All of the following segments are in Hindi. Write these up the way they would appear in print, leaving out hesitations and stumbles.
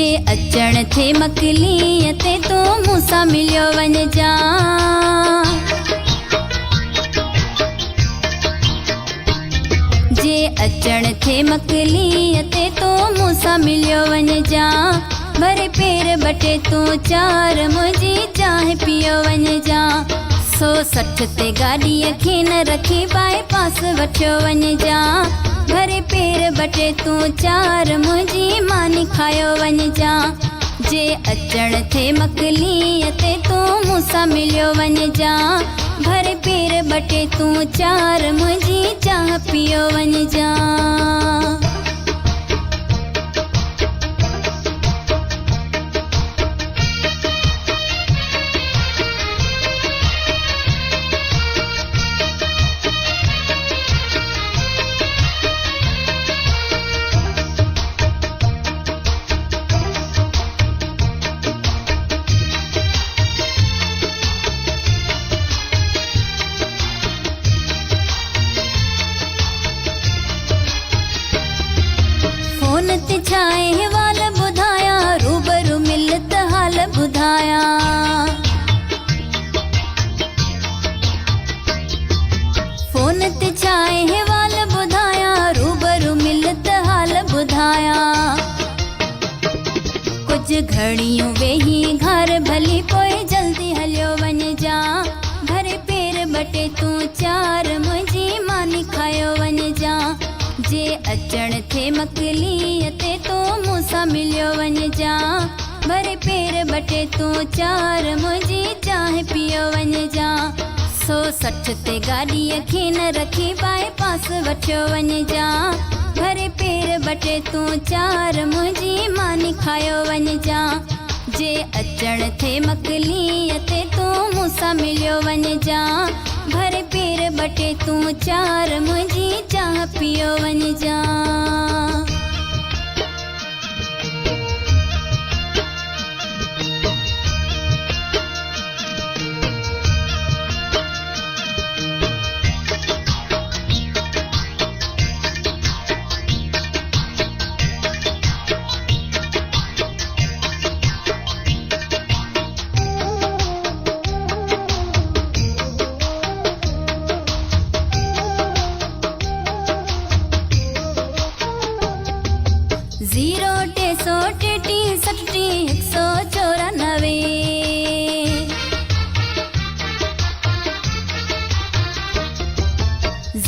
जे अचण थे मकली ते तू मूंसां मिलियो वञ जा। जे अचण थे मकली ते तू मूंसां मिलियो वञ जा। भरे पेर बटे तू चार मुंहिंजी चाह पियो वञ जा। 160 ते गाॾीअ खे न रखी बाईपास वठियो वञ जा। भरे पेर बटे तू चार मुंहिंजी मानी खायो वञ जा। जे अचण थे मकली ते तू मूंसां मिलियो वञ जा। भरे पेर बटे तू चार मुंहिंजी चाह पियो वञ जा। फोन ते छाए वाल ॿुधाया, रूबरू मिल त हाल ॿुधाया। फोन ते छाए वाल ॿुधाया, रूबरू मिल त हाल ॿुधाया। कुछ घड़ियूं वेही घर भली पोइ जल्दी हलियो वञ जा। भरे पेर बटे तू चार मुंहिंजी मानी खायो वञ जा। जे अचण थे मकली ते तू मूंसां मिलियो वञ जा। भरे पेर बटे तू चार मुंहिंजी चाह पियो वञ जा। 160 ते गाॾीअ खे न रखी बाईपास वठियो वञ जा। भरे पेर बटे तू चार मुंहिंजी मानी खायो वञ जा। जे अचण थे मकली ते तू मूंसां मिलियो वञ जा। भरे पेर बटे तू चार मुंहिंजी चाह पियो वञ जा। जीरो 333 60 194।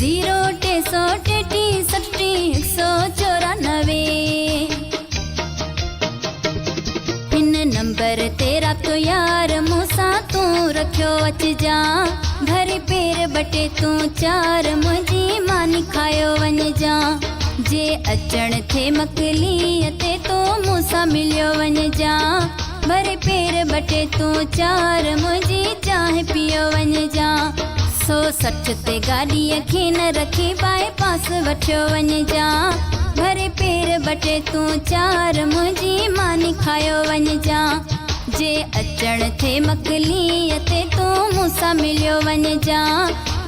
जीरो 333 60 194। हिन नंबर ते राब्तो यार मूंसां तू रखियो अच जा। भरे पेर बटे तू चार मुंहिंजी मानी खायो वञ जा। जे अचण थे मकली ते तू मूंसां मिलियो वञ जा। भरे पेर बटे तू चार मुंहिंजी चाह पियो वञ जा। 160 ते गाॾीअ खे न रखी बाईपास वठियो वञ जा। भरे पेर बटे तू चार मुंहिंजी मानी खायो वञ जा। जे अचण थे मकली ते तू मूंसां मिलियो वञ जा।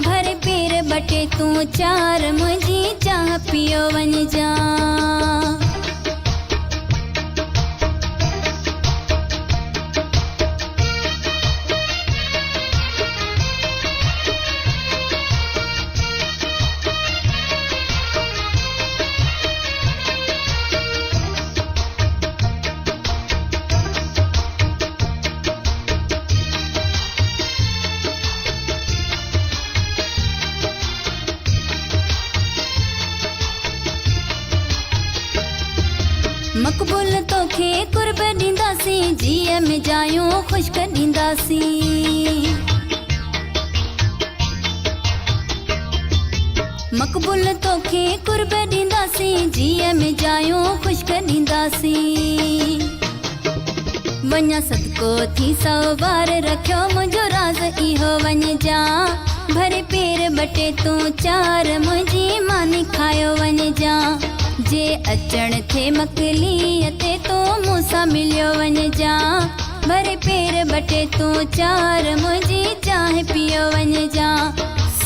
भरे पेर बटे तू चार मुंहिंजी चाह पियो वञ जा। मक़बूल तोखे कुर्ब ॾींदासीं, जीअ में जायूं ख़ुश्क ॾींदासीं। मक़बूल तोखे कुर्ब ॾींदासीं, जीअ में जायूं ख़ुश्क ॾींदासीं। वञा सदको थी 100 बार रखियो मुंहिंजो राज़ इहो वञ जा। भरे पेर बटे तू चार मुंहिंजी मानी खायो वञ जा। जे अचण थे मकली ते तू मूंसां मिलियो वञ जा। भरे पेर बटे तू चार मुंहिंजी चाह पियो वञ जा।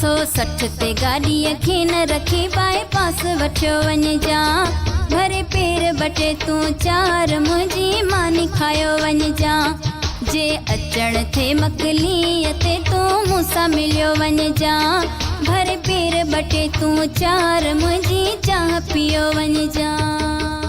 160 ते गाॾीअ खे न रखी बाईपास वठियो वञ जा। भरे पेर बटे तूं चार मुंहिंजी मानी खायो वञिजां जे अचण थे मकलीअ ते तूं मूंसां मिलियो वञिजां भरे पेर बटे तूं चार मुंहिंजी चाह पियो वञिजां।